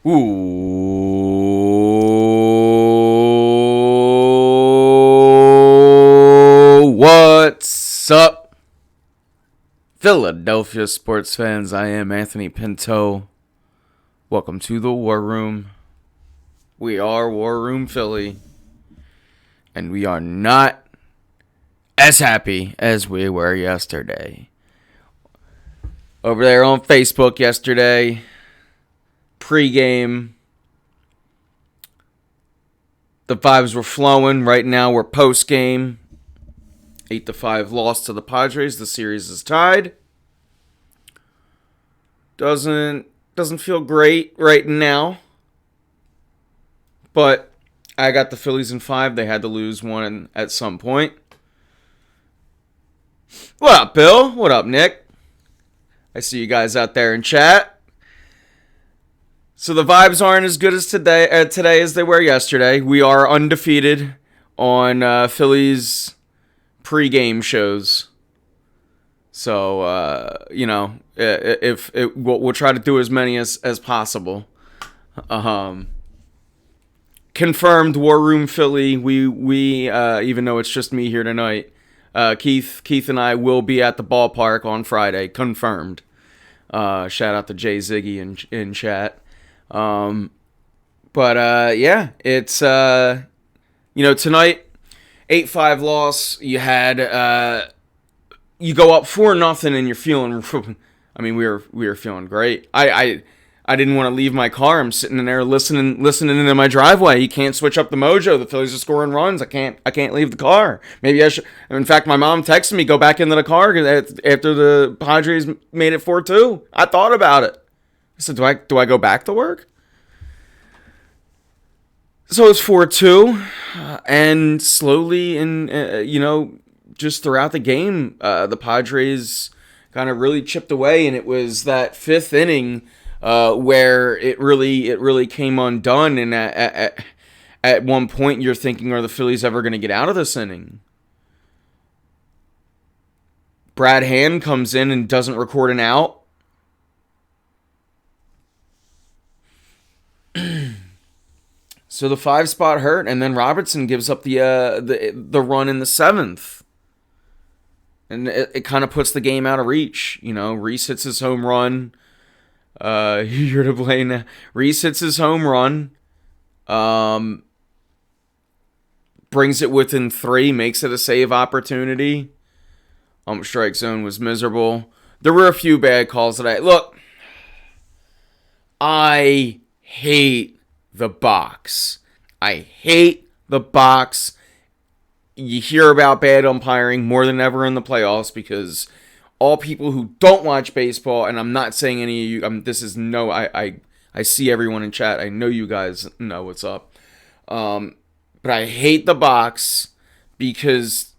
Ooh, what's up, Philadelphia sports fans? I am Anthony Pinto. Welcome to the War Room. We are War Room Philly, and we are not as happy as we were yesterday. Over there on Facebook yesterday, pregame, the vibes were flowing. Right now we're postgame. 8-5 loss to the Padres. The series is tied. Doesn't feel great right now. But I got the Phillies in 5. They had to lose one at some point. What up, Bill? What up, Nick? I see you guys out there in chat. So the vibes aren't as good as today as they were yesterday. We are undefeated on Phillies pre-game shows. So, we'll try to do as many as possible. Confirmed War Room Philly. We even though it's just me here tonight, Keith and I will be at the ballpark on Friday. Confirmed. Shout out to Jay Ziggy in chat. It's tonight 8-5 loss. You had you go up 4-0 and you're feeling. I mean, we were feeling great. I didn't want to leave my car. I'm sitting in there listening into my driveway. You can't switch up the mojo. The Phillies are scoring runs. I can't leave the car. Maybe I should. In fact, my mom texted me, go back into the car after the Padres made it 4-2. I thought about it. I said, do I go back to work? So it's 4-2, and slowly just throughout the game, the Padres kind of really chipped away, and it was that fifth inning where it really came undone. And at one point, you're thinking, are the Phillies ever going to get out of this inning? Brad Hand comes in and doesn't record an out. So the 5 spot hurt, and then Robertson gives up the run in the 7th. And it kind of puts the game out of reach. Rhys hits his home run. You're to blame now. Rhys hits his home run. Brings it within 3, makes it a save opportunity. Strike zone was miserable. There were a few bad calls today. Look, I hate the box. I hate the box. You hear about bad umpiring more than ever in the playoffs because all people who don't watch baseball, and I'm not saying any of you, I see everyone in chat. I know you guys know what's up. But I hate the box because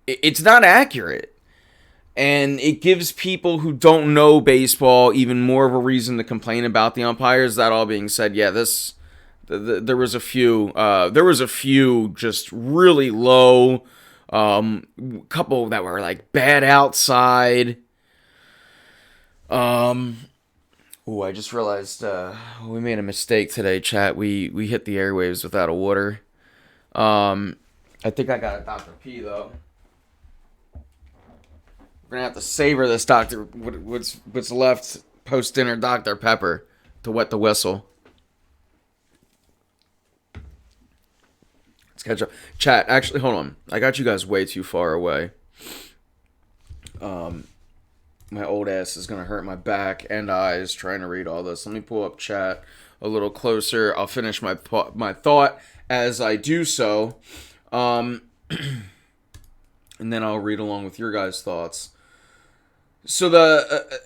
it's not accurate. And it gives people who don't know baseball even more of a reason to complain about the umpires. That all being said, yeah, there was a few just really low, couple that were like bad outside. I just realized we made a mistake today, chat. We hit the airwaves without a water. I think I got a Dr. P though. We're gonna have to savor this what's left post dinner Dr. Pepper to wet the whistle. Let's catch up. Chat, actually, hold on. I got you guys way too far away. My old ass is gonna hurt my back and eyes trying to read all this. Let me pull up chat a little closer. I'll finish my thought as I do so, and then I'll read along with your guys' thoughts. So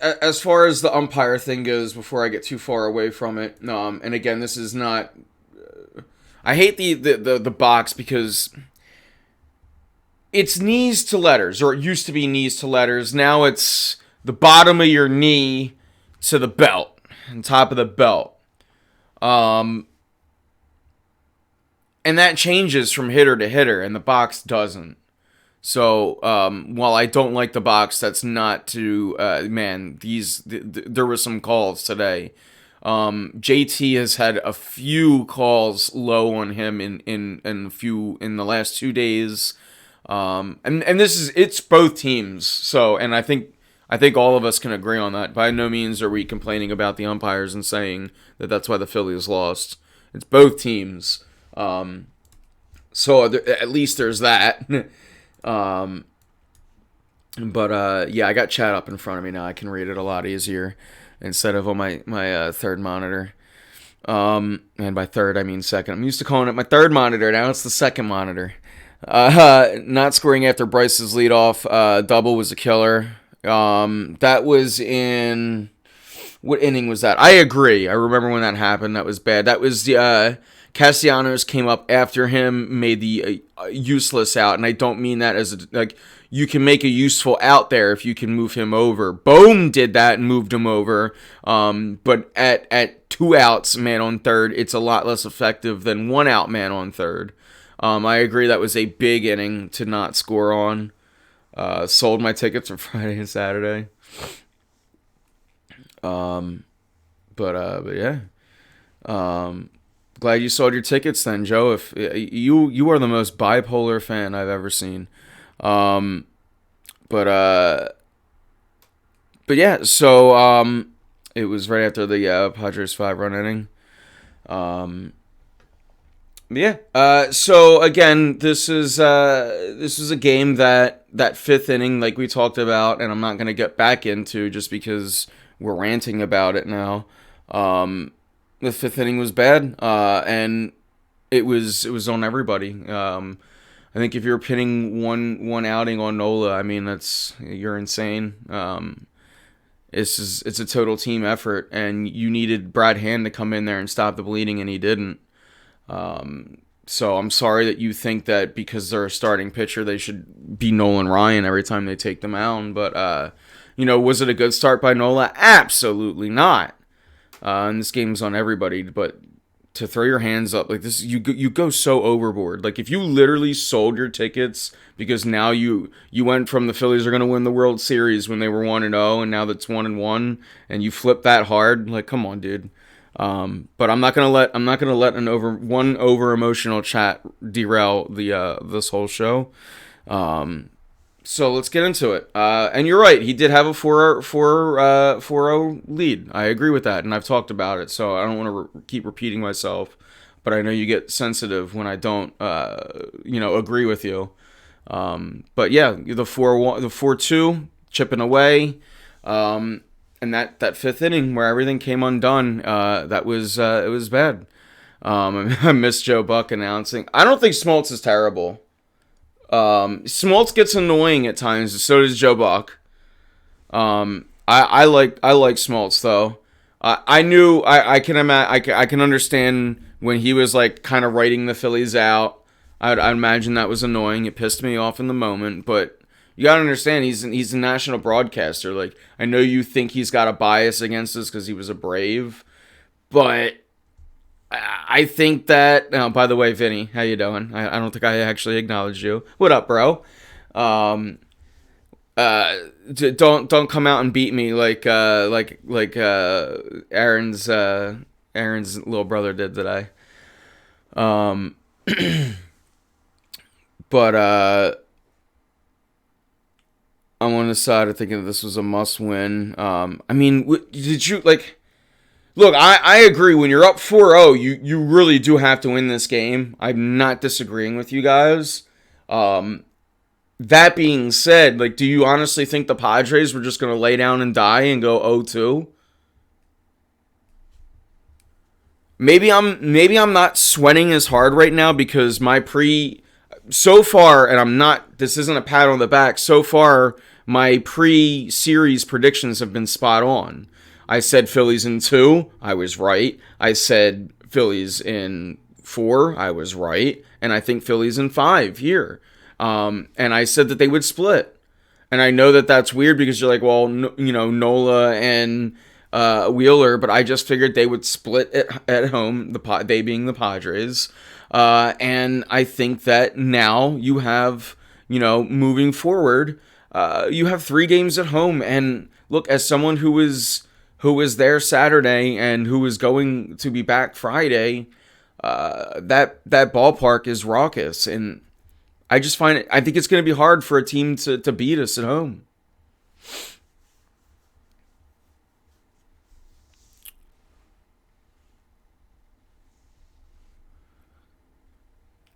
as far as the umpire thing goes, before I get too far away from it, and again, this is not. I hate the box because it's knees to letters, or it used to be knees to letters. Now it's the bottom of your knee to the belt, and top of the belt. And that changes from hitter to hitter, and the box doesn't. So, while I don't like the box, that's not to, there were some calls today JT has had a few calls low on him in the last 2 days. And it's both teams. So, and I think all of us can agree on that. By no means are we complaining about the umpires and saying that that's why the Phillies lost. It's both teams. So at least there's that. But yeah, I got chat up in front of me now. I can read it a lot easier instead of on my third monitor. And by third, I mean second. I'm used to calling it my third monitor. Now it's the second monitor. Not scoring after Bryce's leadoff double was a killer. That was in... What inning was that? I agree. I remember when that happened. That was bad. That was the... Castellanos came up after him, made the useless out, and I don't mean that as you can make a useful out there if you can move him over. Bohm did that and moved him over, but at 2 outs, man on third, it's a lot less effective than 1 out, man on third. I agree that was a big inning to not score on. Sold my tickets for Friday and Saturday. But yeah. Glad you sold your tickets then, Joe. If you are the most bipolar fan I've ever seen. But yeah, so it was right after the Padres 5-run inning. Yeah. So again, this is a game that fifth inning, like we talked about, and I'm not gonna get back into just because we're ranting about it now. The fifth inning was bad, and it was on everybody. I think if you're pinning one outing on Nola, I mean you're insane. It's a total team effort, and you needed Brad Hand to come in there and stop the bleeding, and he didn't. So I'm sorry that you think that because they're a starting pitcher, they should be Nolan Ryan every time they take the mound. But was it a good start by Nola? Absolutely not. And this game's on everybody, but to throw your hands up like this, you go so overboard. Like if you literally sold your tickets because now you went from the Phillies are going to win the World Series when they were 1-0, and now that's 1-1, and you flip that hard, like come on, dude. But I'm not gonna let an over emotional chat derail this whole show. So let's get into it. And you're right. He did have a 4-0 lead. I agree with that, and I've talked about it. So I don't want to keep repeating myself, but I know you get sensitive when I don't, agree with you. But yeah, the 4-2 chipping away, and that fifth inning where everything came undone. It was bad. I missed Joe Buck announcing. I don't think Smoltz is terrible. Smoltz gets annoying at times, so does Joe Buck. I like Smoltz though. I can understand when he was like kind of writing the Phillies out. I'd imagine that was annoying. It pissed me off in the moment, but you gotta understand he's a national broadcaster. Like I know you think he's got a bias against us because he was a Brave, but I think that. Oh, by the way, Vinny, how you doing? I don't think I actually acknowledged you. What up, bro? Don't come out and beat me like Aaron's little brother did today. But I'm on the side of thinking that this was a must win. I mean, did you like? Look, I agree. When you're up 4-0, you really do have to win this game. I'm not disagreeing with you guys. That being said, like, do you honestly think the Padres were just going to lay down and die and go 0-2? Maybe I'm not sweating as hard right now because so far, and I'm not, this isn't a pat on the back, so far my pre-series predictions have been spot on. I said Phillies in 2, I was right. I said Phillies in 4, I was right. And I think Phillies in 5 here. And I said that they would split. And I know that that's weird because you're like, well, Nola and Wheeler, but I just figured they would split at home, they being the Padres. And I think that now you have, moving forward, you have 3 games at home. And look, as someone who is who was there Saturday and who is going to be back Friday, that ballpark is raucous, and I just find it. I think it's going to be hard for a team to beat us at home.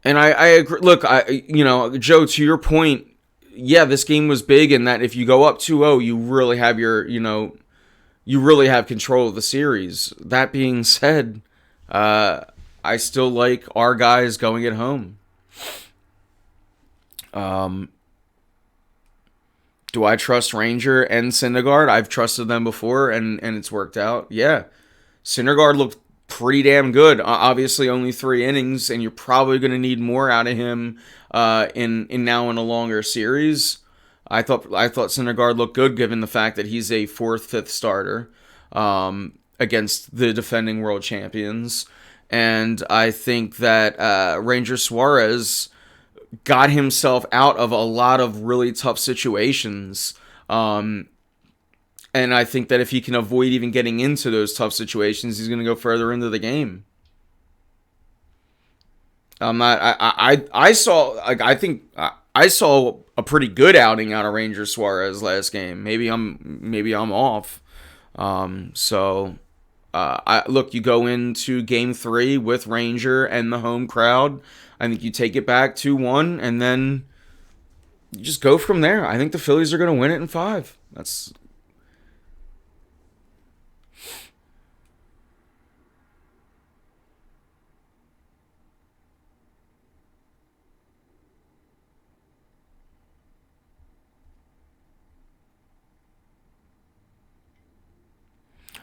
And I agree. Look, Joe, to your point, yeah, this game was big in that if you go up 2-0, you really have you really have control of the series. That being said, I still like our guys going at home. Um, do I trust Ranger and Syndergaard? I've trusted them before, and it's worked out. Yeah, Syndergaard looked pretty damn good. Obviously, only 3 innings, and you're probably going to need more out of him in a longer series. I thought Syndergaard looked good given the fact that he's a fourth, fifth starter against the defending world champions, and I think that Ranger Suarez got himself out of a lot of really tough situations. And I think that if he can avoid even getting into those tough situations, he's going to go further into the game. I'm not. I saw. Like, I think I saw a pretty good outing out of Ranger Suarez last game. Maybe I'm off. So I look. You go into Game 3 with Ranger and the home crowd. I think you take it back 2-1, and then you just go from there. I think the Phillies are going to win it in 5. That's.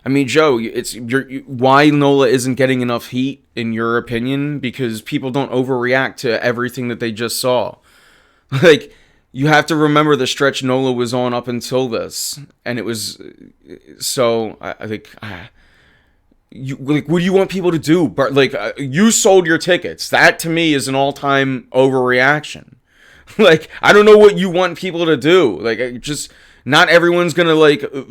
I mean, Joe, why Nola isn't getting enough heat in your opinion? Because people don't overreact to everything that they just saw. Like, you have to remember the stretch Nola was on up until this, and it was so. I think what do you want people to do? But you sold your tickets. That to me is an all-time overreaction. Like, I don't know what you want people to do. Like, just not everyone's gonna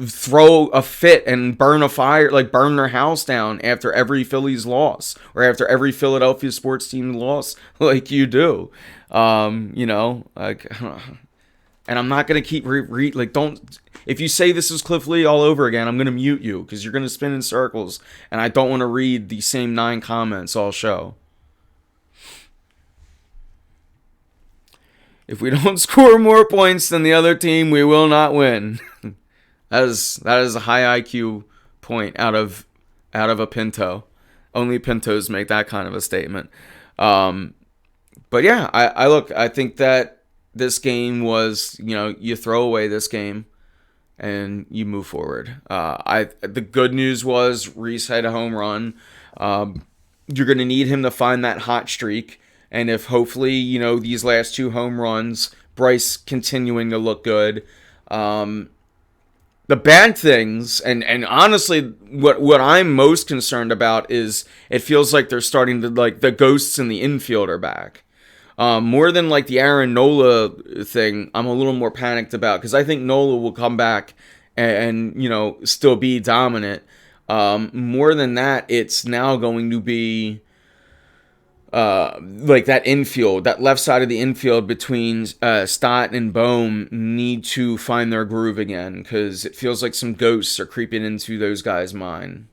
throw a fit and burn a fire, like burn their house down after every Phillies loss or after every Philadelphia sports team loss, like you do. Like, and I'm not gonna keep don't. If you say this is Cliff Lee all over again, I'm gonna mute you because you're gonna spin in circles, and I don't want to read the same 9 comments all show. If we don't score more points than the other team, we will not win. that is a high IQ point out of a Pinto. Only Pintos make that kind of a statement. But yeah, I think that this game was, you throw away this game and you move forward. The good news was Rhys had a home run. You're going to need him to find that hot streak. And if hopefully, these last 2 home runs, Bryce continuing to look good. The bad things, and honestly, what I'm most concerned about is it feels like they're starting to, the ghosts in the infield are back. More than the Aaron Nola thing, I'm a little more panicked about, because I think Nola will come back and still be dominant. More than that, it's now going to be that infield, that left side of the infield between Stott and Bohm need to find their groove again, because it feels like some ghosts are creeping into those guys' mind.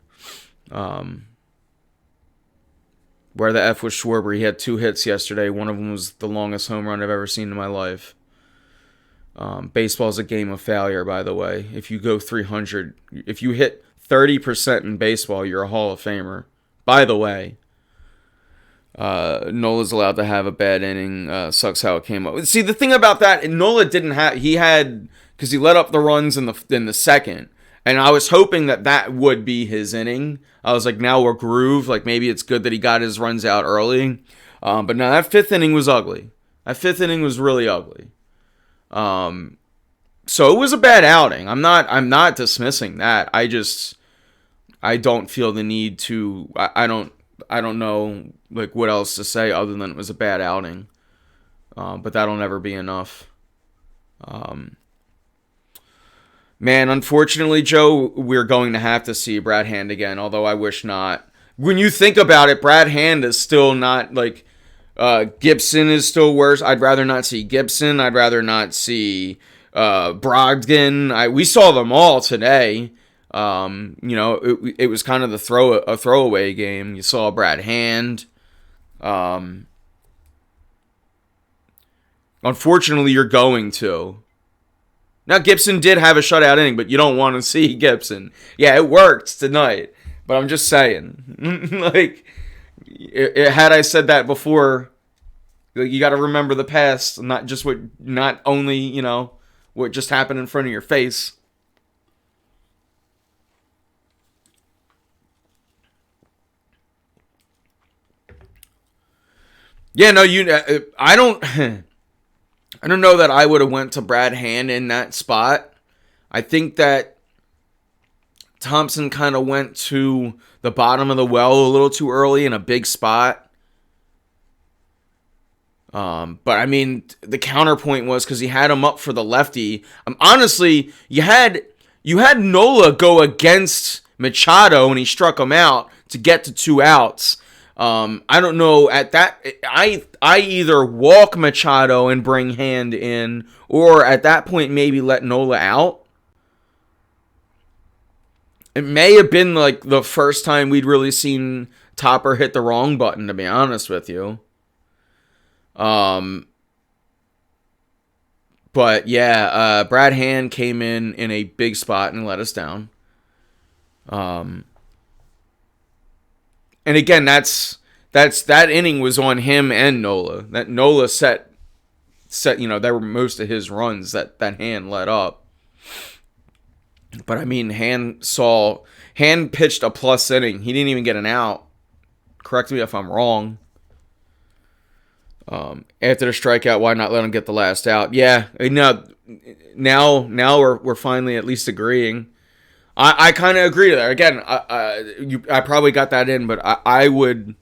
Where the F was Schwarber? He had 2 hits yesterday. One of them was the longest home run I've ever seen in my life. Baseball's a game of failure, by the way. If you go 300, if you hit 30% in baseball, you're a Hall of Famer. By the way. Nola's allowed to have a bad inning. Sucks how it came up. See, the thing about that, Nola didn't have. He had, because he let up the runs in the second, and I was hoping that would be his inning. I was like, now we're groove. Like, maybe it's good that he got his runs out early. But no, that 5th inning was ugly. That 5th inning was really ugly. So it was a bad outing. I'm not dismissing that. I don't feel the need to. I don't know what else to say other than it was a bad outing. But that'll never be enough. Man, unfortunately, Joe, we're going to have to see Brad Hand again, although I wish not. When you think about it, Brad Hand is still not like Gibson is still worse. I'd rather not see Gibson. I'd rather not see Brogdon. We saw them all today. It was kind of a throwaway game. You saw Brad Hand. Unfortunately, you're going to. Now, Gibson did have a shutout inning, but you don't want to see Gibson. Yeah, it worked tonight, but I'm just saying. Had I said that before, you got to remember the past, not only, what just happened in front of your face. Yeah, no, I don't... I don't know that I would have went to Brad Hand in that spot. I think that Thompson kind of went to the bottom of the well a little too early in a big spot. But I mean, the counterpoint was because he had him up for the lefty. Honestly, you had Nola go against Machado and he struck him out to get to 2 outs. I don't know at that. I either walk Machado and bring Hand in, or at that point maybe let Nola out. It may have been like the first time we'd really seen Topper hit the wrong button, to be honest with you. But yeah, Brad Hand came in a big spot and let us down. And again, that inning was on him and Nola. That Nola set that were most of his runs that Hand let up. But I mean, Hand pitched a plus inning. He didn't even get an out. Correct me if I'm wrong. After the strikeout, why not let him get the last out? Yeah, now we're finally at least agreeing. I kind of agree with that. Again, I probably got that in, but I would.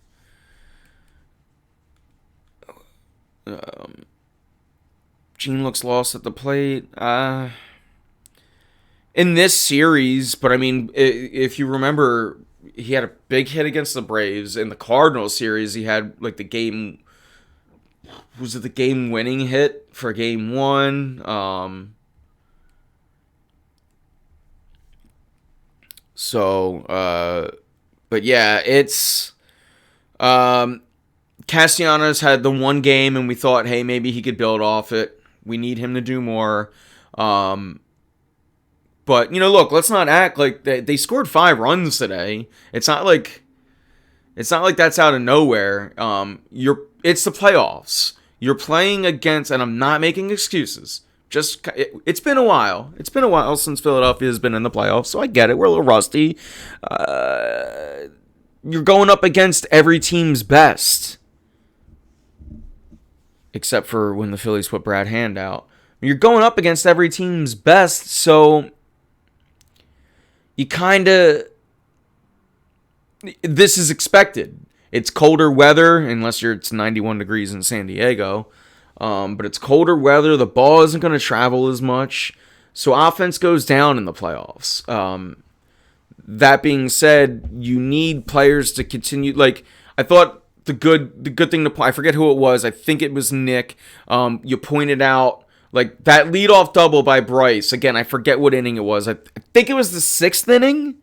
Gene looks lost at the plate. In this series, but I mean, if you remember, he had a big hit against the Braves. In the Cardinals series, he had like the game. Was it the game-winning hit for Game 1? But yeah, it's Castellanos had the one game, and we thought, hey, maybe he could build off it. We need him to do more. But look, let's not act like they scored 5 runs today. It's not like that's out of nowhere. It's the playoffs. You're playing against, and I'm not making excuses. It's been a while. It's been a while since Philadelphia has been in the playoffs, so I get it. We're a little rusty. You're going up against every team's best, except for when the Phillies put Brad Hand out. You're going up against every team's best, so you kind of... This is expected. It's colder weather, unless it's 91 degrees in San Diego. But it's colder weather. The ball isn't going to travel as much. So offense goes down in the playoffs. That being said, you need players to continue. Like, I thought the good thing to play, I forget who it was. I think it was Nick. You pointed out, like, that leadoff double by Bryce. Again, I forget what inning it was. I think it was the 6th inning.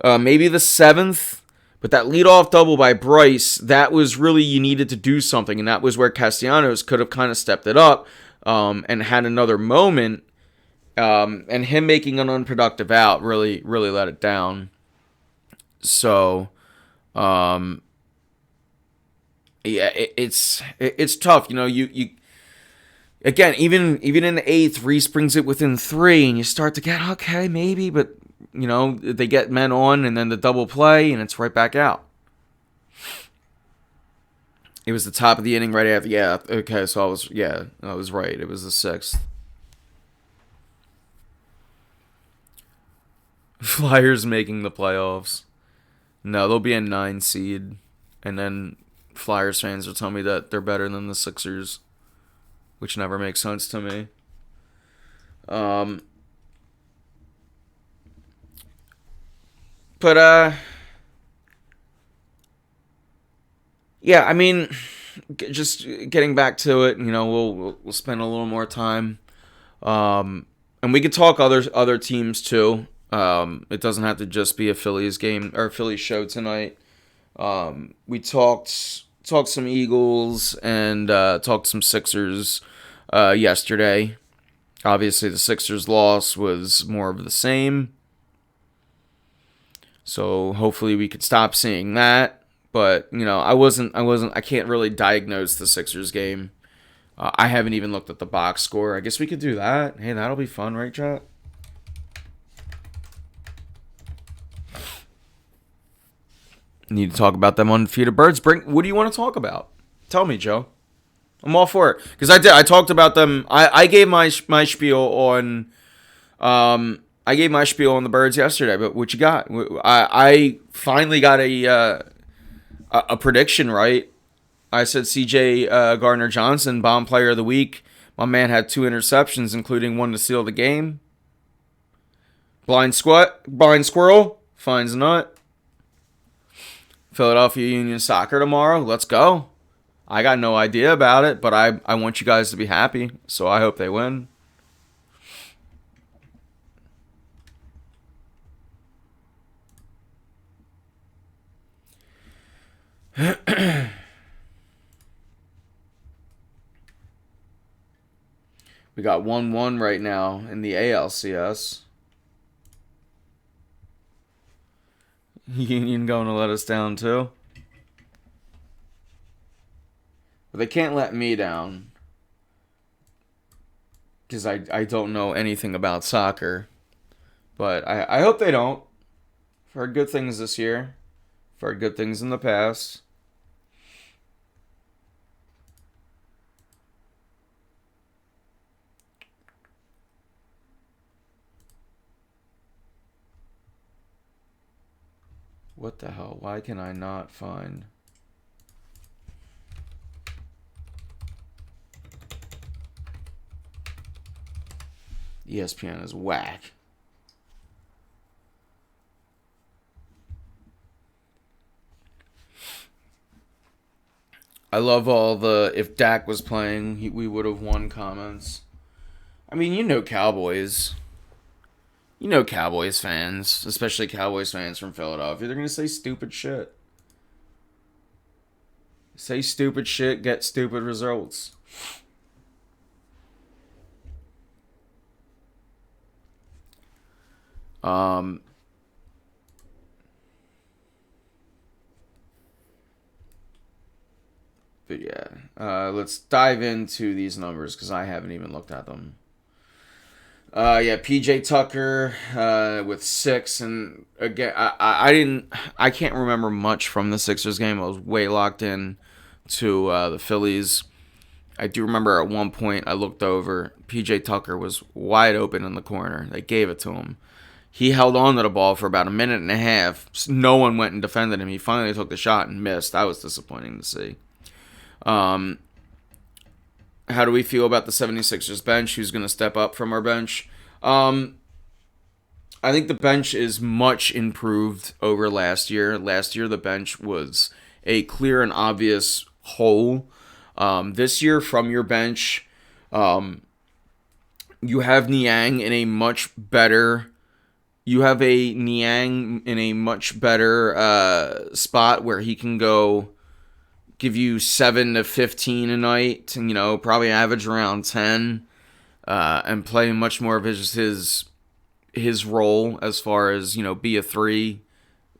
Maybe the 7th. But that leadoff double by Bryce, that was really, you needed to do something. And that was where Castellanos could have kind of stepped it up and had another moment. And him making an unproductive out really, really let it down. So, yeah, it's tough. You again, even in the 8th, Reese brings it within 3, and you start to get, okay, maybe, but... they get men on and then the double play and it's right back out. It was the top of the inning right after. Yeah, okay, so I was right. It was the 6th. Flyers making the playoffs. No, they'll be a 9 seed. And then Flyers fans will tell me that they're better than the Sixers, which never makes sense to me. But yeah, I mean, just getting back to it, we'll spend a little more time, and we could talk other teams too. It doesn't have to just be a Phillies game or Phillies show tonight. We talked some Eagles and talked some Sixers yesterday. Obviously, the Sixers' loss was more of the same. So hopefully we could stop seeing that. But I can't really diagnose the Sixers game. I haven't even looked at the box score. I guess we could do that. Hey, that'll be fun, right, chat? Need to talk about them undefeated birds. What do you want to talk about? Tell me, Joe. I'm all for it because I talked about them. I gave my spiel on I gave my spiel on the birds yesterday. But what you got? I finally got a prediction right. I said C.J. Gardner Johnson, bomb player of the week. My man had 2 interceptions, including one to seal the game. Blind squirrel finds a nut. Philadelphia Union Soccer tomorrow. Let's go. I got no idea about it, but I want you guys to be happy, so I hope they win. We got 1-1 right now in the ALCS. Union going to let us down too. But they can't let me down. Because I don't know anything about soccer. But I hope they don't. I've heard good things this year. I've heard good things in the past. What the hell? Why can I not find... ESPN is whack. I love all the if Dak was playing, we would have won comments. I mean, Cowboys. Cowboys fans, especially Cowboys fans from Philadelphia, they're going to say stupid shit. Say stupid shit, get stupid results. But yeah, let's dive into these numbers because I haven't even looked at them. Yeah, PJ Tucker with 6, and again, I can't remember much from the Sixers game. I was way locked in to the Phillies. I do remember at one point I looked over. PJ Tucker was wide open in the corner. They gave it to him. He held on to the ball for about a minute and a half. No one went and defended him. He finally took the shot and missed. That was disappointing to see. How do we feel about the 76ers bench? Who's going to step up from our bench? I think the bench is much improved over last year. Last year, the bench was a clear and obvious hole. This year, from your bench, you have Niang in a much better... You have a Niang in a much better spot where he can go give you 7 to 15 a night, and, probably average around 10, and play much more of his role as far as, be a 3,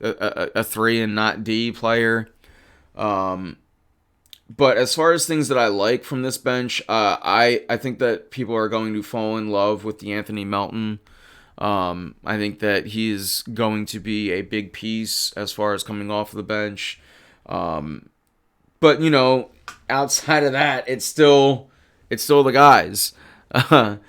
a 3 and not D player. But as far as things that I like from this bench, I think that people are going to fall in love with DeAnthony Melton. I think that he's going to be a big piece as far as coming off of the bench. But, outside of that, it's still the guys. You're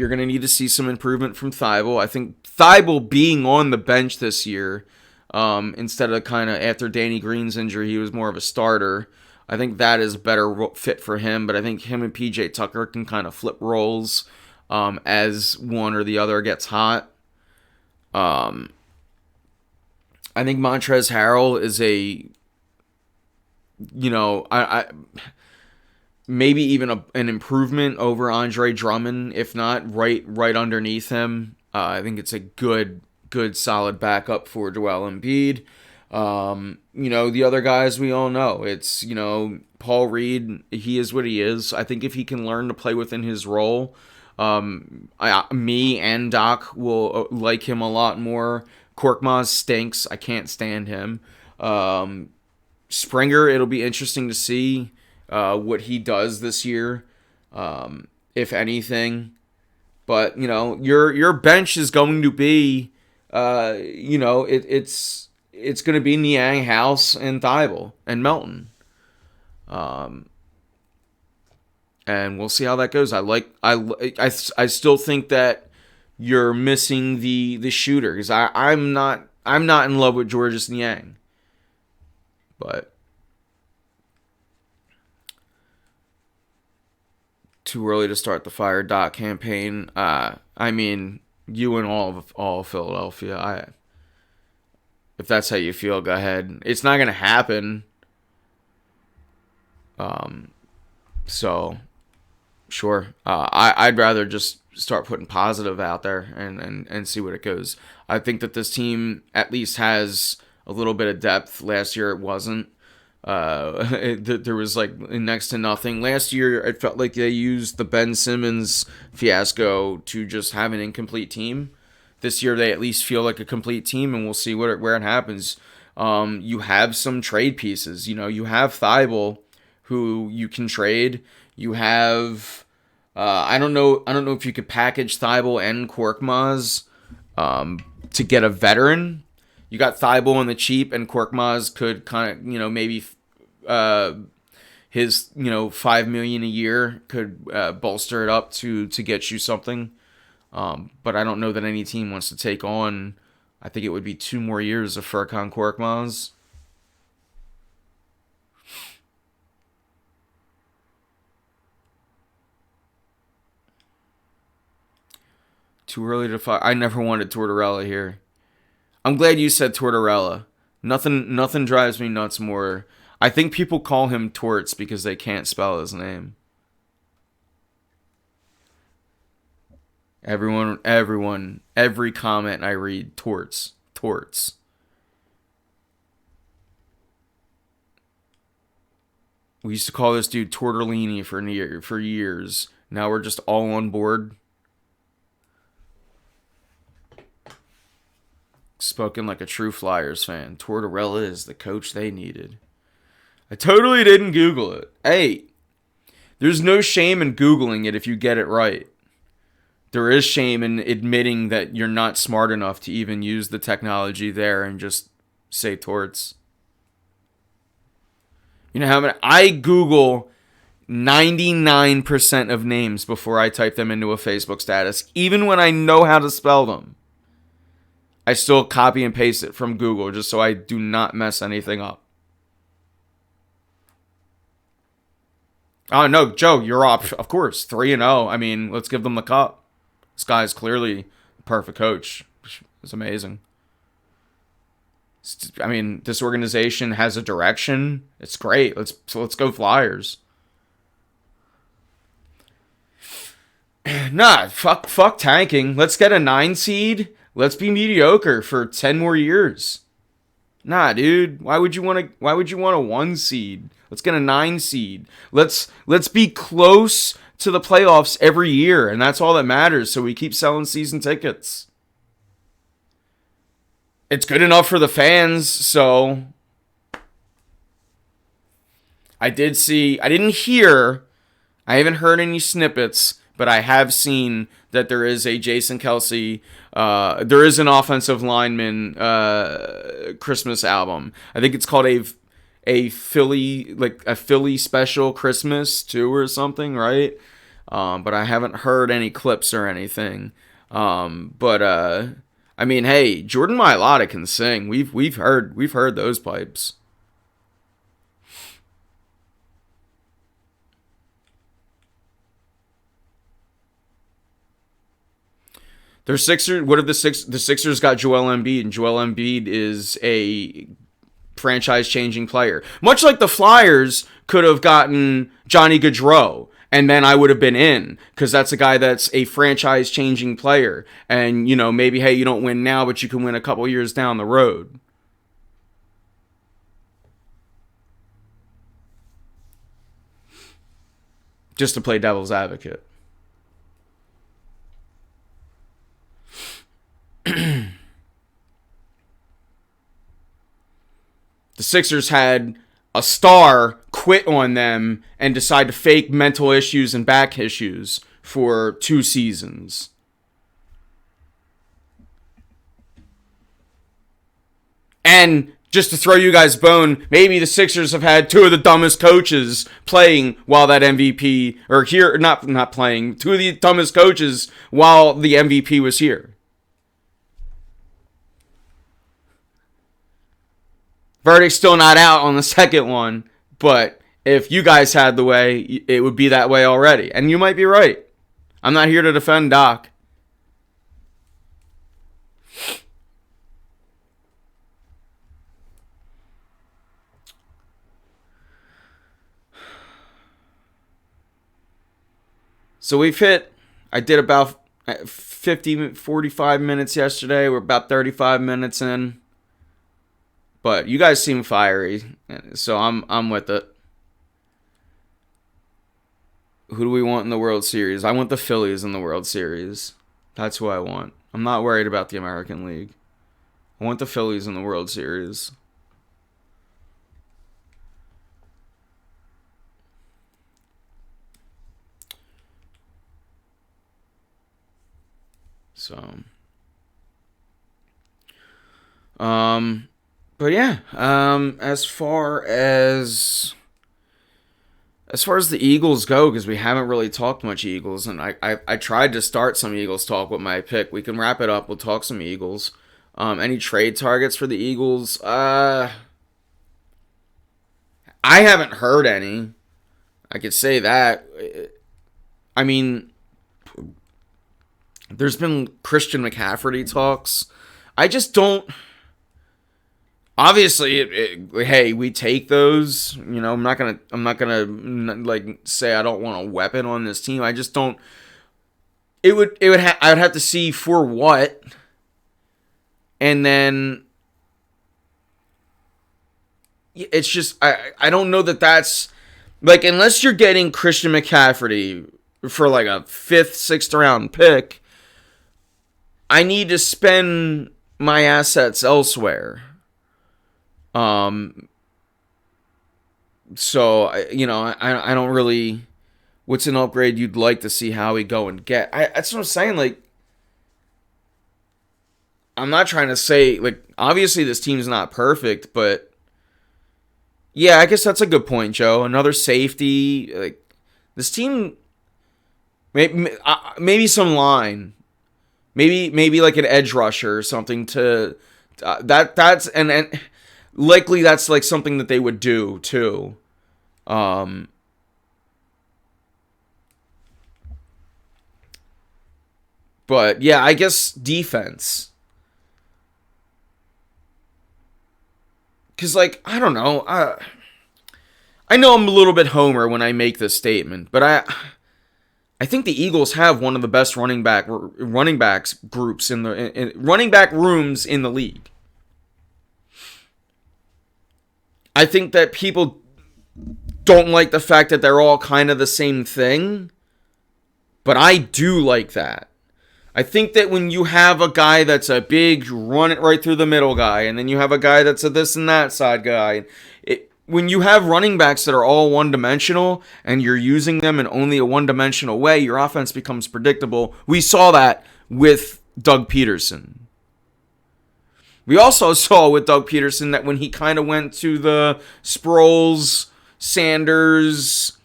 going to need to see some improvement from Thibault. I think Thibault being on the bench this year, instead of kind of after Danny Green's injury, he was more of a starter. I think that is a better fit for him, but I think him and PJ Tucker can kind of flip roles as one or the other gets hot. I think Montrezl Harrell is a, I maybe even an improvement over Andre Drummond, if not right underneath him. I think it's a good solid backup for Joel Embiid. The other guys we all know. It's, Paul Reed, he is what he is. I think if he can learn to play within his role, me and Doc will like him a lot more. Korkmaz stinks. I can't stand him. Springer, it'll be interesting to see what he does this year, if anything. But your bench is going to be, it's going to be Niang, House, and Thibault and Melton. And we'll see how that goes. I still think that you're missing the shooter, because I'm not in love with Georges Niang. But too early to start the Fire Doc campaign. I mean, you and all of Philadelphia. If that's how you feel, go ahead. It's not gonna happen. So sure. I'd rather just start putting positive out there and see what it goes. I think that this team at least has a little bit of depth. Last year it wasn't. There was like next to nothing. Last year it felt like they used the Ben Simmons fiasco to just have an incomplete team. This year they at least feel like a complete team, and we'll see where it happens. You have some trade pieces. You have Thibault, who you can trade. You have I don't know if you could package Thibault and Korkmaz to get a veteran. You got Thibault on the cheap, and Korkmaz could kind of, maybe his, $5 million a year could bolster it up to get you something. But I don't know that any team wants to take on. I think it would be 2 more years of Furkan Korkmaz. Too early to fire. I never wanted Tortorella here. I'm glad you said Tortorella. Nothing drives me nuts more. I think people call him Torts because they can't spell his name. Everyone, every comment I read, Torts. We used to call this dude Tortellini for years. Now we're just all on board. Spoken like a true Flyers fan. Tortorella is the coach they needed. I totally didn't Google it. Hey, there's no shame in Googling it if you get it right. There is shame in admitting that you're not smart enough to even use the technology there and just say Torts. You know how many? I Google 99% of names before I type them into a Facebook status, even when I know how to spell them. I still copy and paste it from Google just so I do not mess anything up. Oh, no, Joe, you're up. Of course, 3-0. I mean, let's give them the cup. This guy's clearly a perfect coach. It's amazing. I mean, this organization has a direction. It's great. Let's go Flyers. Nah, fuck tanking. Let's get a 9 seed. Let's be mediocre for 10 more years. Nah, dude. Why would you want a 1 seed? Let's get a 9 seed. Let's be close to the playoffs every year, and that's all that matters, so we keep selling season tickets. It's good enough for the fans, so I haven't heard any snippets, but I have seen that there is a Jason Kelce, there is an offensive lineman Christmas album. I think it's called a Philly special Christmas too or something, right? But I haven't heard any clips or anything. I mean, hey, Jordan Mailata can sing. We've heard those pipes. Their Sixers. What if the Sixers got Joel Embiid, and Joel Embiid is a franchise-changing player, much like the Flyers could have gotten Johnny Gaudreau, and then I would have been in because that's a guy that's a franchise-changing player, and maybe hey, you don't win now, but you can win a couple years down the road. Just to play devil's advocate. The Sixers had a star quit on them and decide to fake mental issues and back issues for 2 seasons. And just to throw you guys a bone, maybe the Sixers have had 2 of the dumbest coaches playing while that MVP, or here, not playing, 2 of the dumbest coaches while the MVP was here. Verdict's still not out on the second one, but if you guys had the way, it would be that way already. And you might be right. I'm not here to defend Doc. So I did about 45 minutes yesterday. We're about 35 minutes in. But you guys seem fiery, so I'm with it. Who do we want in the World Series? I want the Phillies in the World Series. That's who I want. I'm not worried about the American League. I want the Phillies in the World Series. So, but yeah, as far as the Eagles go, because we haven't really talked much Eagles, and I tried to start some Eagles talk with my pick. We can wrap it up. We'll talk some Eagles. Any trade targets for the Eagles? I haven't heard any. I could say that. I mean, there's been Christian McCaffrey talks. I just don't. Obviously, hey, we take those. I'm not gonna like say I don't want a weapon on this team. I just don't. I would have to see for what, and then it's just I don't know that's like, unless you're getting Christian McCaffrey for like a 5th, 6th round pick, I need to spend my assets elsewhere. So I don't really. What's an upgrade you'd like to see Howie go and get? That's what I'm saying. Like, I'm not trying to say, like, obviously this team's not perfect, but yeah, I guess that's a good point, Joe. Another safety, like this team, maybe some line, maybe like an edge rusher or something to that's and likely that's like something that they would do too. But yeah, I guess defense. Because, like, I don't know. I know I'm a little bit homer when I make this statement, but I think the Eagles have one of the best running backs groups in running back rooms in the league. I think that people don't like the fact that they're all kind of the same thing, but I do like that. I think that when you have a guy that's a big run it right through the middle guy, and then you have a guy that's a this and that side guy, when you have running backs that are all one-dimensional and you're using them in only a one-dimensional way, your offense becomes predictable. We saw that with Doug Peterson. We also saw with Doug Peterson that when he kind of went to the Sproles, Sanders,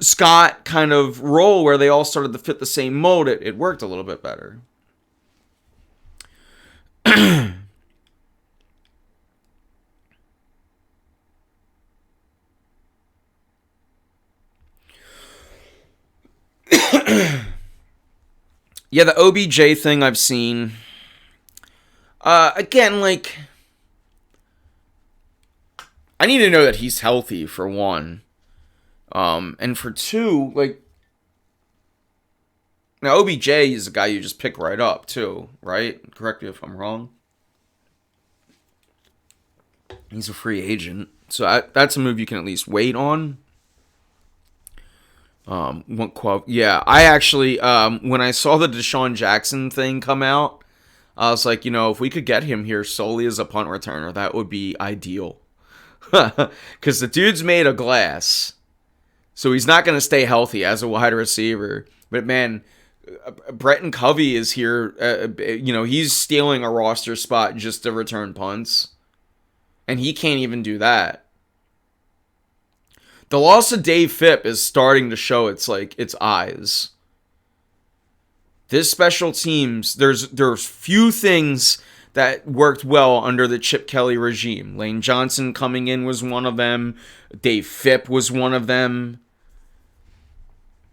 Scott kind of role where they all started to fit the same mold, it worked a little bit better. Yeah, the OBJ thing I've seen. Again, like, I need to know that he's healthy, for one. And for two, like, now OBJ is a guy you just pick right up, too, right? Correct me if I'm wrong. He's a free agent. So that's a move you can at least wait on. Yeah, I actually, when I saw the Deshaun Jackson thing come out, I was like, if we could get him here solely as a punt returner, that would be ideal. Because the dude's made of glass. So he's not going to stay healthy as a wide receiver. But man, Bretton Covey is here. He's stealing a roster spot just to return punts. And he can't even do that. The loss of Dave Phipp is starting to show its eyes. This special teams, there's few things that worked well under the Chip Kelly regime. Lane Johnson coming in was one of them. Dave Phipp was one of them.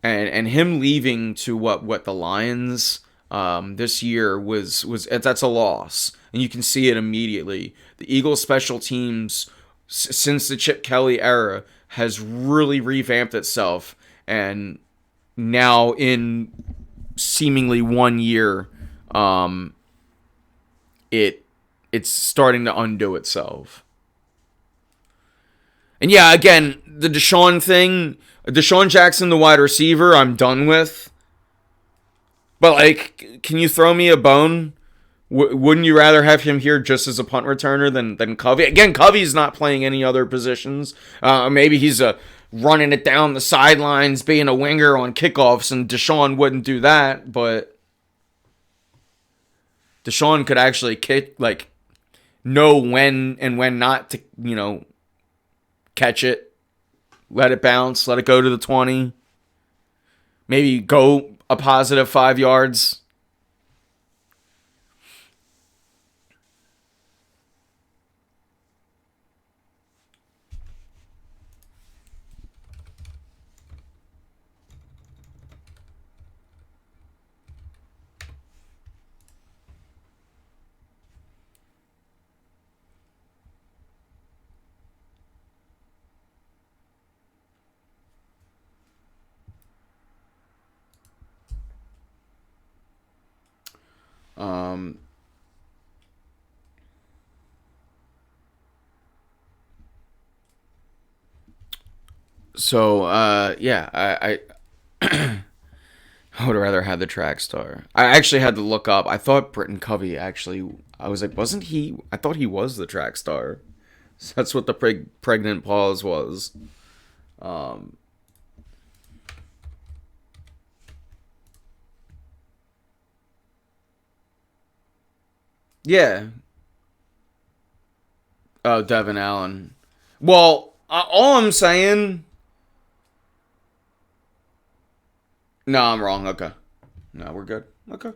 And him leaving to what the Lions this year was that's a loss, and you can see it immediately. The Eagles special teams since the Chip Kelly era has really revamped itself, and now in seemingly 1 year, it's starting to undo itself. And yeah, again, the Deshaun thing, Deshaun Jackson, the wide receiver, I'm done with. But, like, can you throw me a bone? Wouldn't you rather have him here just as a punt returner than Covey? Again, Covey's not playing any other positions. Maybe he's running it down the sidelines, being a winger on kickoffs, and Deshaun wouldn't do that. But Deshaun could actually know when and when not to, catch it, let it bounce, let it go to the 20, maybe go a positive 5 yards. Yeah, I would rather have the track star. I actually had to look up. I thought Britton Covey actually. I was like, wasn't he? I thought he was the track star. So that's what the pregnant pause was. Yeah. Oh, Devin Allen. Well, all I'm saying. No, I'm wrong. Okay. No, we're good. Okay.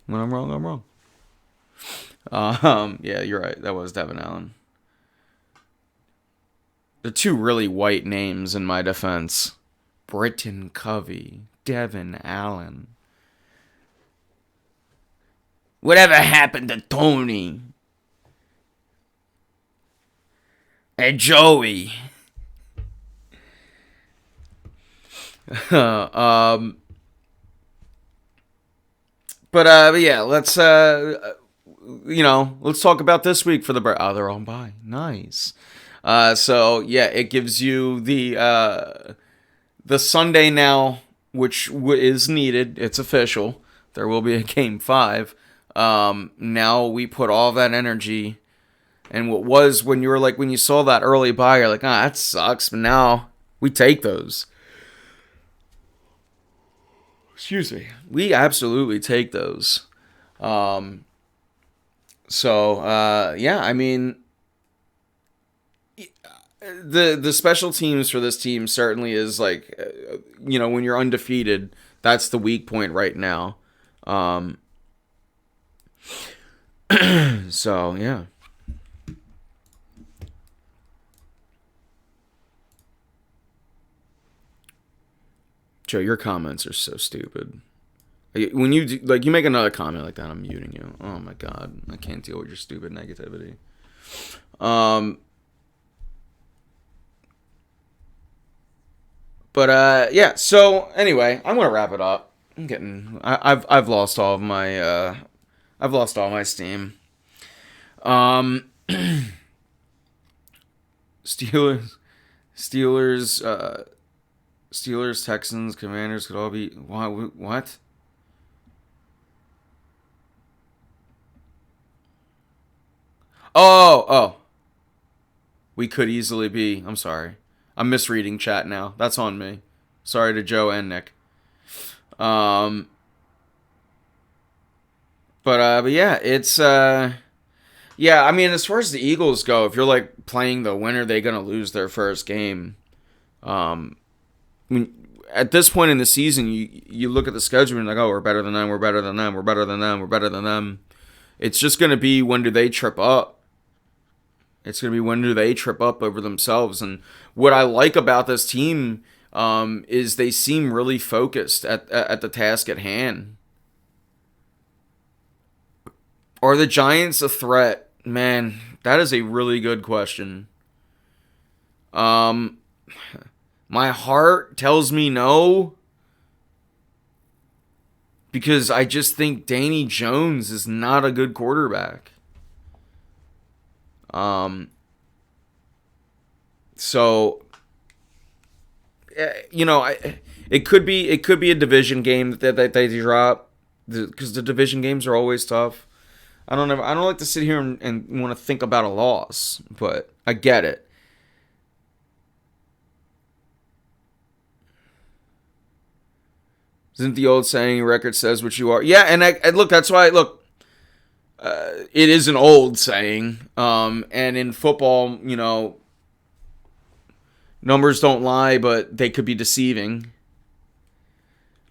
When I'm wrong, I'm wrong. Yeah, you're right. That was Devin Allen. The two really white names in my defense. Britton Covey, Devin Allen. Whatever happened to Tony? And Joey? But yeah, let's let's talk about this week for the they're on by. Nice. So yeah, it gives you the Sunday now, which is needed. It's official. There will be a game 5. Now we put all that energy, and what was when you saw that early buy, you're like, that sucks. But now we take those. Excuse me. We absolutely take those. Yeah, I mean, the special teams for this team certainly is when you're undefeated, that's the weak point right now. So yeah. Joe, your comments are so stupid. When you you make another comment like that, I'm muting you. Oh my god, I can't deal with your stupid negativity. Yeah. So anyway, I'm gonna wrap it up. I've lost all of my I've lost all my steam. Um, Steelers, Steelers, Steelers, Texans, Commanders could all be what? Oh, we could easily be. I'm sorry. I'm misreading chat now. That's on me. Sorry to Joe and Nick. Um, but yeah, it's yeah. I mean, as far as the Eagles go, if you're like playing the winner, they're gonna lose their first game. Um, I mean, at this point in the season, you look at the schedule and like, oh, we're better than them. We're better than them. We're better than them. We're better than them. It's just gonna be when do they trip up. It's going to be when do they trip up over themselves. And what I like about this team is they seem really focused at the task at hand. Are the Giants a threat? Man, that is a really good question. My heart tells me no. Because I just think Danny Jones is not a good quarterback. So, it could be a division game that they drop because the division games are always tough. I don't like to sit here and want to think about a loss, but I get it. Isn't the old saying, record says what you are? Yeah, and I look, that's why, look, it is an old saying. And in football, numbers don't lie, but they could be deceiving.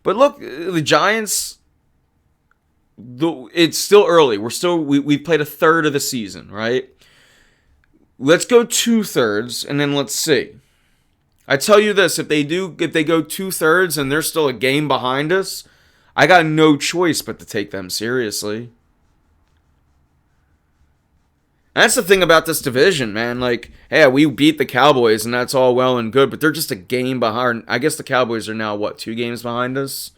But look, the Giants, it's still early. We played a third of the season, right? Let's go 2/3, and then let's see. I tell you this, if they go 2/3 and they're still a game behind us, I got no choice but to take them seriously. That's the thing about this division, man. Like, hey, we beat the Cowboys, and that's all well and good, but they're just a game behind. I guess the Cowboys are now, 2 games behind us?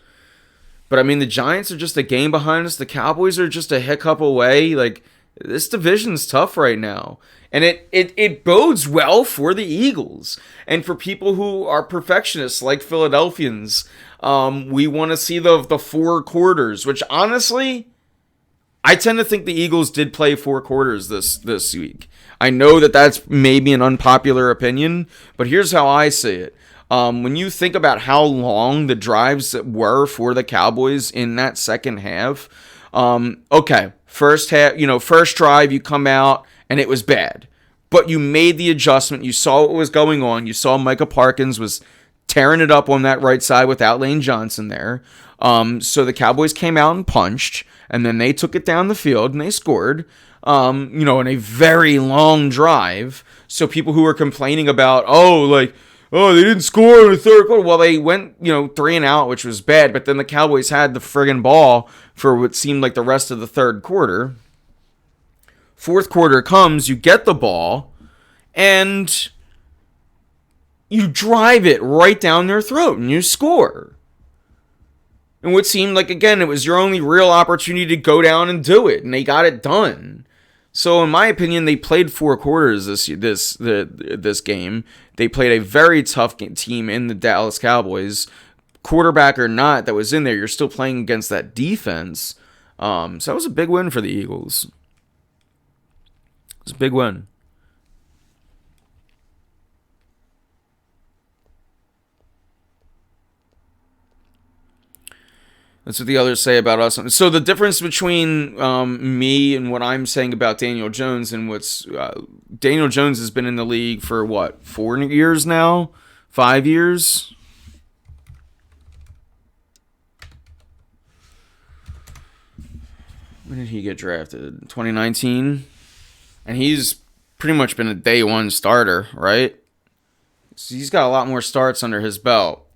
But, I mean, the Giants are just a game behind us. The Cowboys are just a hiccup away. Like, this division's tough right now. And it bodes well for the Eagles. And for people who are perfectionists like Philadelphians, we want to see the 4 quarters, which, honestly, I tend to think the Eagles did play 4 quarters this week. I know that that's maybe an unpopular opinion, but here's how I see it. When you think about how long the drives were for the Cowboys in that second half, okay, first drive, you come out and it was bad, but you made the adjustment. You saw what was going on. You saw Micah Parsons was tearing it up on that right side without Lane Johnson there. So the Cowboys came out and punched, and then they took it down the field and they scored, in a very long drive. So people who were complaining about, they didn't score in the third quarter. Well, they went, 3 and out, which was bad, but then the Cowboys had the friggin' ball for what seemed like the rest of the third quarter. Fourth quarter comes, you get the ball, and you drive it right down their throat, and you score. And what seemed like, again, it was your only real opportunity to go down and do it, and they got it done. So, in my opinion, they played 4 quarters this game. They played a very tough team in the Dallas Cowboys. Quarterback or not that was in there, you're still playing against that defense. So that was a big win for the Eagles. It was a big win. That's what the others say about us. So the difference between me and what I'm saying about Daniel Jones and what's Daniel Jones has been in the league for 4 years now? 5 years? When did he get drafted? 2019? And he's pretty much been a day one starter, right? So he's got a lot more starts under his belt.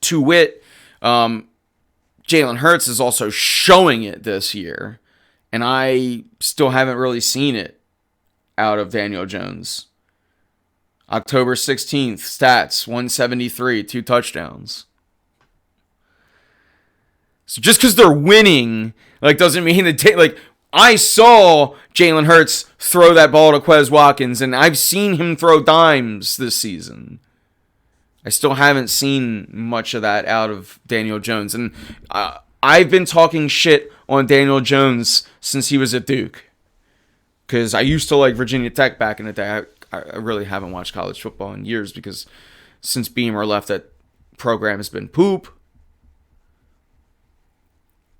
To wit, Jalen Hurts is also showing it this year, and I still haven't really seen it out of Daniel Jones. October 16th, stats, 173, 2 touchdowns. So just because they're winning, doesn't mean that, I saw Jalen Hurts throw that ball to Quez Watkins, and I've seen him throw dimes this season. I still haven't seen much of that out of Daniel Jones. And I've been talking shit on Daniel Jones since he was at Duke. Because I used to like Virginia Tech back in the day. I really haven't watched college football in years because since Beamer left, that program has been poop.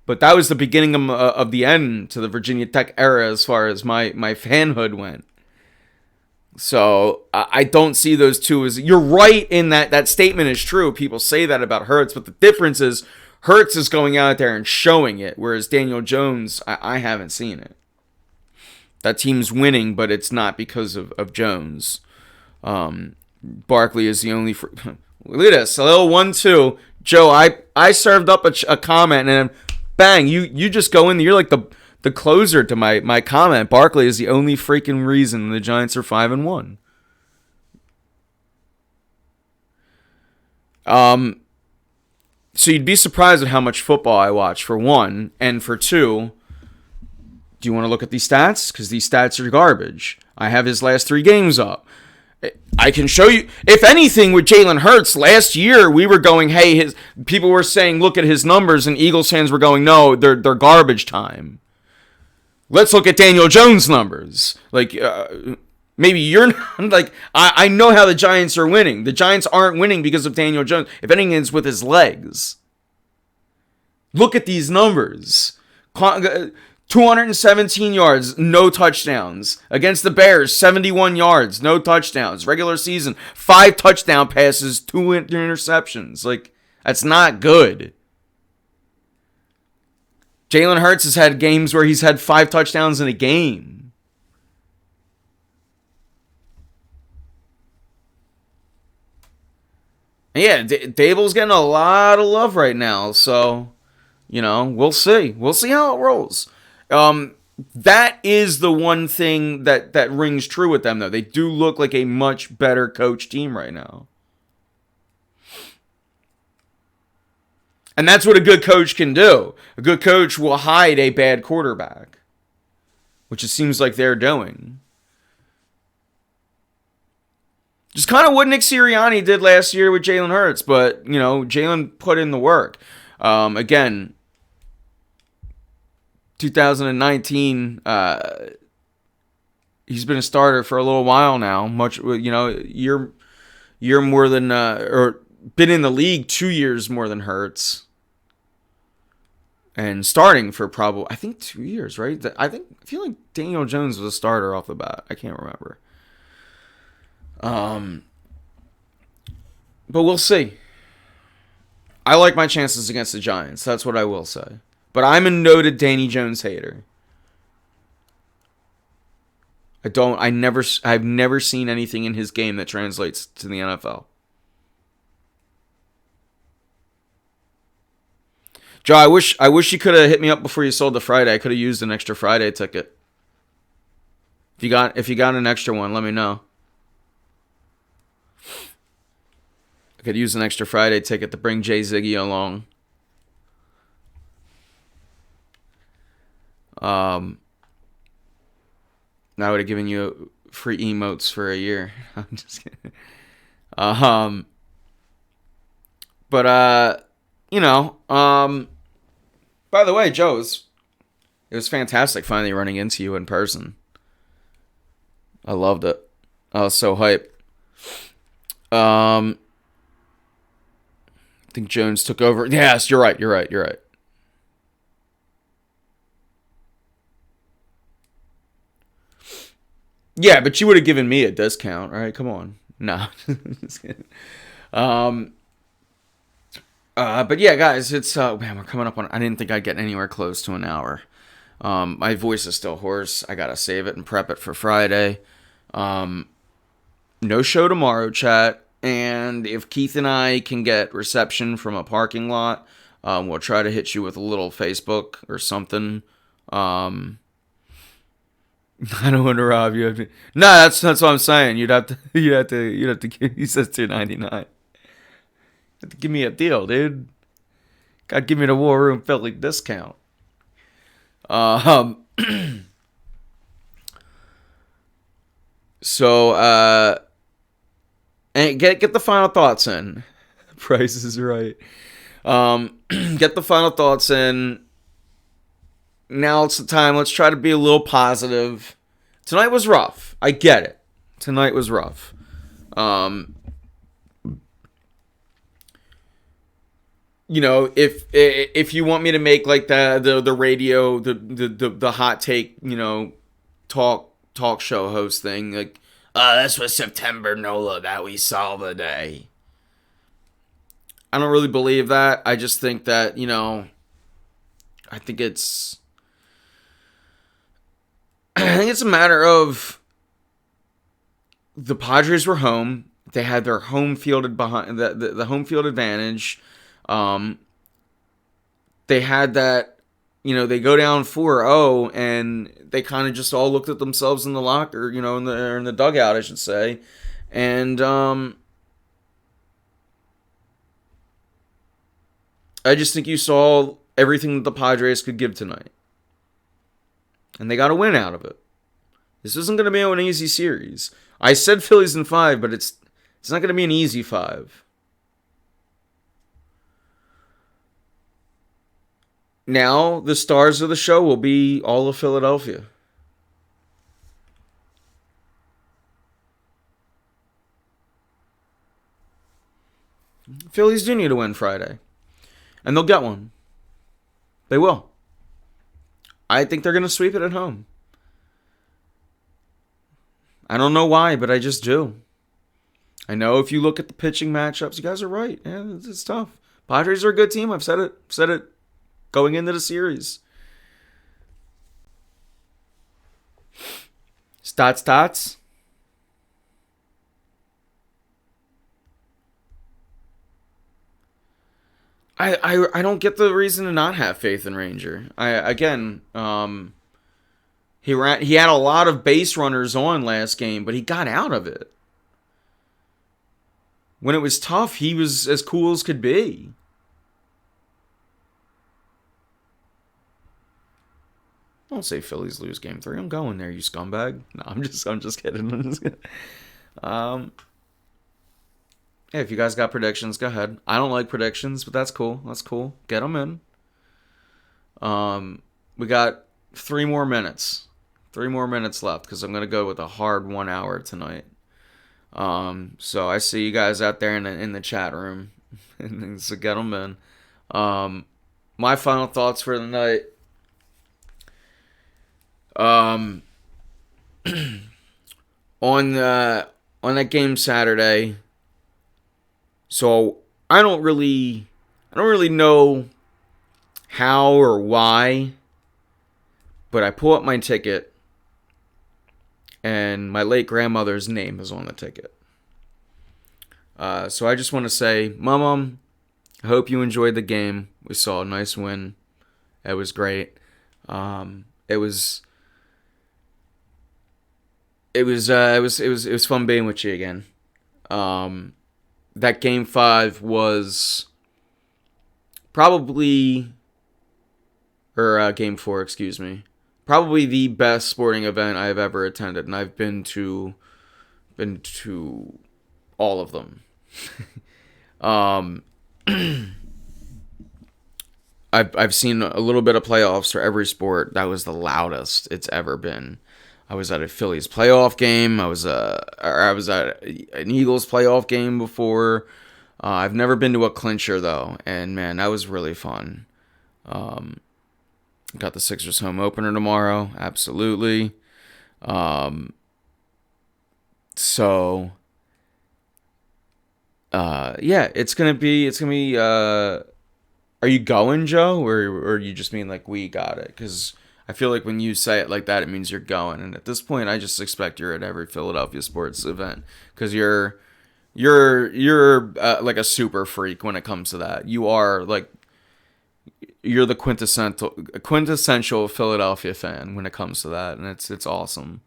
But that was the beginning of the end to the Virginia Tech era as far as my fanhood went. So I don't see those two as... You're right in that statement is true. People say that about Hurts, but the difference is Hurts is going out there and showing it, whereas Daniel Jones, I haven't seen it. That team's winning, but it's not because of Jones. Barkley is the only... Look at this, a little 1-2. Joe, I served up a comment, and bang, you just go in. You're like the closer to my comment. Barkley is the only freaking reason the Giants are 5-1. So you'd be surprised at how much football I watch, for one, and for two, do you want to look at these stats? Because these stats are garbage. I have his last 3 games up. I can show you. If anything, with Jalen Hurts, last year we were going, hey, people were saying, look at his numbers, and Eagles fans were going, no, they're garbage time. Let's look at Daniel Jones' numbers. Maybe you're not, I know how the Giants are winning. The Giants aren't winning because of Daniel Jones. If anything, it's with his legs. Look at these numbers. 217 yards, no touchdowns. Against the Bears, 71 yards, no touchdowns. Regular season, 5 touchdown passes, 2 interceptions. That's not good. Jalen Hurts has had games where he's had 5 touchdowns in a game. And yeah, Dable's getting a lot of love right now, so, we'll see. We'll see how it rolls. That is the one thing that rings true with them, though. They do look like a much better coach team right now. And that's what a good coach can do. A good coach will hide a bad quarterback, which it seems like they're doing. Just kind of what Nick Sirianni did last year with Jalen Hurts, but, Jalen put in the work. Again, 2019, he's been a starter for a little while now. Year more than, or been in the league 2 years more than Hurts. And starting for probably, I think 2 years, right? I feel like Daniel Jones was a starter off the bat. I can't remember. But we'll see. I like my chances against the Giants. That's what I will say. But I'm a noted Danny Jones hater. I've never seen anything in his game that translates to the NFL. Joe, I wish you could have hit me up before you sold the Friday. I could have used an extra Friday ticket. If you got an extra one, let me know. I could use an extra Friday ticket to bring Jay Ziggy along. I would have given you free emotes for a year. I'm just kidding. By the way, Joe, it was fantastic finally running into you in person. I loved it. I was so hyped. I think Jones took over. Yes, you're right. Yeah, but you would have given me a discount, right? Come on. No. Just kidding. But yeah, guys, it's man, we're coming up on. I didn't think I'd get anywhere close to an hour. My voice is still hoarse. I gotta save it and prep it for Friday. No show tomorrow, chat. And if Keith and I can get reception from a parking lot, we'll try to hit you with a little Facebook or something. I don't want to rob you. No, that's what I'm saying. You'd have to. He says $2.99. Have to give me a deal, dude. Gotta give me the War Room Philly discount. Um. So, and get the final thoughts in. Price is right. Get the final thoughts in. Now it's the time. Let's try to be a little positive. Tonight was rough. I get it. Tonight was rough. If you want me to make like the radio the hot take, talk show host thing, like, this was September Nola that we saw the day. I don't really believe that. I just think that, I think it's a matter of the Padres were home. They had their home fielded behind the home field advantage. They had that, they go down 4-0 and they kind of just all looked at themselves in the locker, in the dugout, I should say. And I just think you saw everything that the Padres could give tonight. And they got a win out of it. This isn't going to be an easy series. I said Phillies in 5, but it's not going to be an easy 5. Now, the stars of the show will be all of Philadelphia. Phillies do need a win Friday. And they'll get one. They will. I think they're going to sweep it at home. I don't know why, but I just do. I know if you look at the pitching matchups, you guys are right. Yeah, it's tough. Padres are a good team. I've said it going into the series. Stats. I don't get the reason to not have faith in Ranger. He had a lot of base runners on last game, but he got out of it. When it was tough, he was as cool as could be. Don't say Phillies lose game 3. I'm going there, you scumbag. No, I'm just kidding. Hey, if you guys got predictions, go ahead. I don't like predictions, but that's cool. Get them in. We got 3 more minutes. 3 more minutes left because I'm going to go with a hard 1 hour tonight. So I see you guys out there in the chat room. So get them in. My final thoughts for the night. On that game Saturday. So I don't really know how or why, but I pull up my ticket and my late grandmother's name is on the ticket. So I just want to say, Mom, I hope you enjoyed the game. We saw a nice win. It was great. It was fun being with you again. That game 5 was probably, or game 4, excuse me, probably the best sporting event I've ever attended, and I've been to all of them. I've seen a little bit of playoffs for every sport. That was the loudest it's ever been. I was at a Phillies playoff game. I was at an Eagles playoff game before. I've never been to a clincher though, and man, that was really fun. Got the Sixers home opener tomorrow, absolutely. So yeah, it's gonna be. Are you going, Joe, or you just mean like we got it? Because I feel like when you say it like that, it means you're going. And at this point, I just expect you're at every Philadelphia sports event because you're You're like a super freak when it comes to that. You're the quintessential Philadelphia fan when it comes to that, and it's awesome.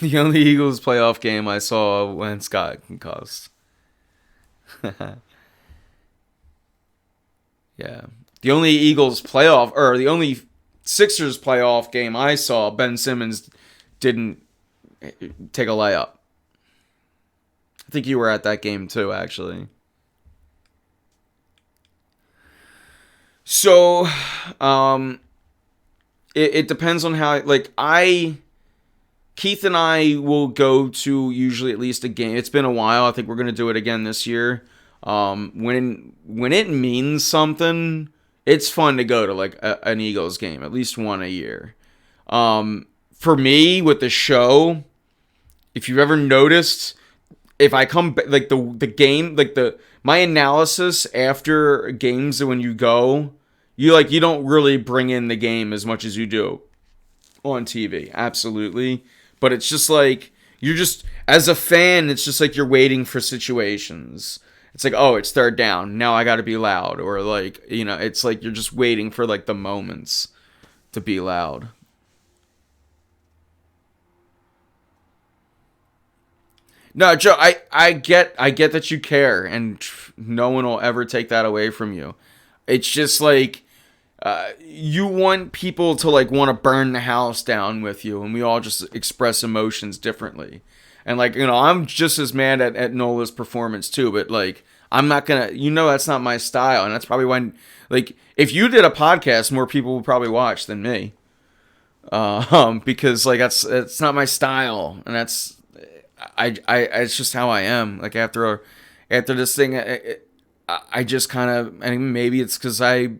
The only Eagles playoff game I saw when Scott concussed. Yeah. The only the only Sixers playoff game I saw, Ben Simmons didn't take a layup. I think you were at that game too, actually. So, it depends on how, like, Keith and I will go to usually at least a game. It's been a while. I think we're going to do it again this year. When it means something, it's fun to go to like an Eagles game, at least one a year. For me with the show, if you've ever noticed, if I come like the game, like my analysis after games when you go, you don't really bring in the game as much as you do on TV. Absolutely. But it's just like you're just as a fan, it's just like you're waiting for situations. It's like, oh, it's third down. Now I got to be loud, or like, it's like you're just waiting for like the moments to be loud. No, Joe, I get that you care, and no one will ever take that away from you. It's just like you want people to like want to burn the house down with you, and we all just express emotions differently. And like, I'm just as mad at Nola's performance too, but like, I'm not gonna, that's not my style, and that's probably why, like, if you did a podcast, more people would probably watch than me, because like it's not my style, and that's it's just how I am. Like after this thing, I just kind of, and maybe it's because I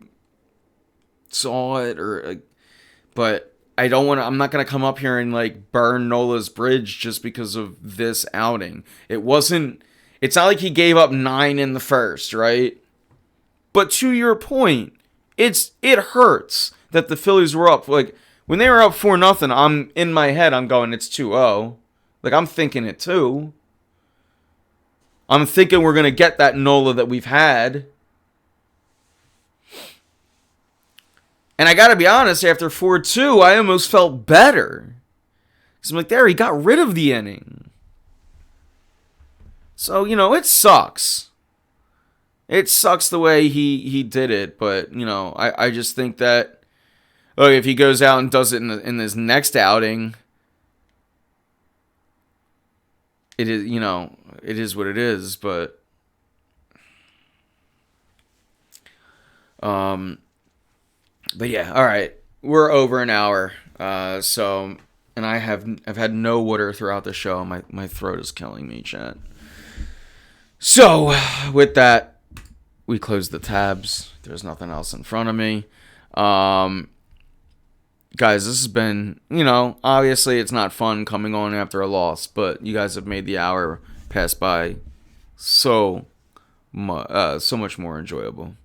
saw it or like, but I'm not going to come up here and like burn Nola's bridge just because of this outing. It's not like he gave up 9 in the first, right? But to your point, it hurts that the Phillies were up. Like when they were up 4-0, I'm in my head, I'm going, it's 2-0. Like I'm thinking it too. I'm thinking we're going to get that Nola that we've had. And I got to be honest, after 4-2, I almost felt better. Because I'm like, there, he got rid of the inning. So, it sucks. It sucks the way he did it. But, I just think that, if he goes out and does it in his next outing, it is, it is what it is. But, But yeah, all right. We're over an hour. And I've had no water throughout the show. My throat is killing me, chat. So, with that, we close the tabs. There's nothing else in front of me. Guys, this has been, obviously it's not fun coming on after a loss, but you guys have made the hour pass by so much more enjoyable.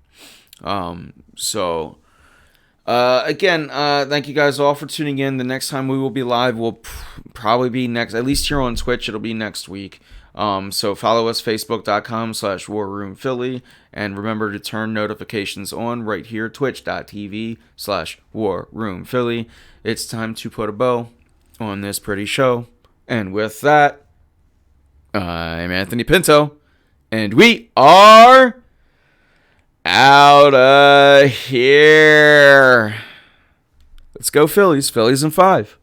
Again, thank you guys all for tuning in. The next time we will be live will probably be at least here on Twitch, it'll be next week. So follow us, facebook.com/warroomphilly, and remember to turn notifications on right here, twitch.tv/warroomphilly. It's time to put a bow on this pretty show. And with that, I'm Anthony Pinto, and we are out of here. Let's go Phillies. Phillies in 5.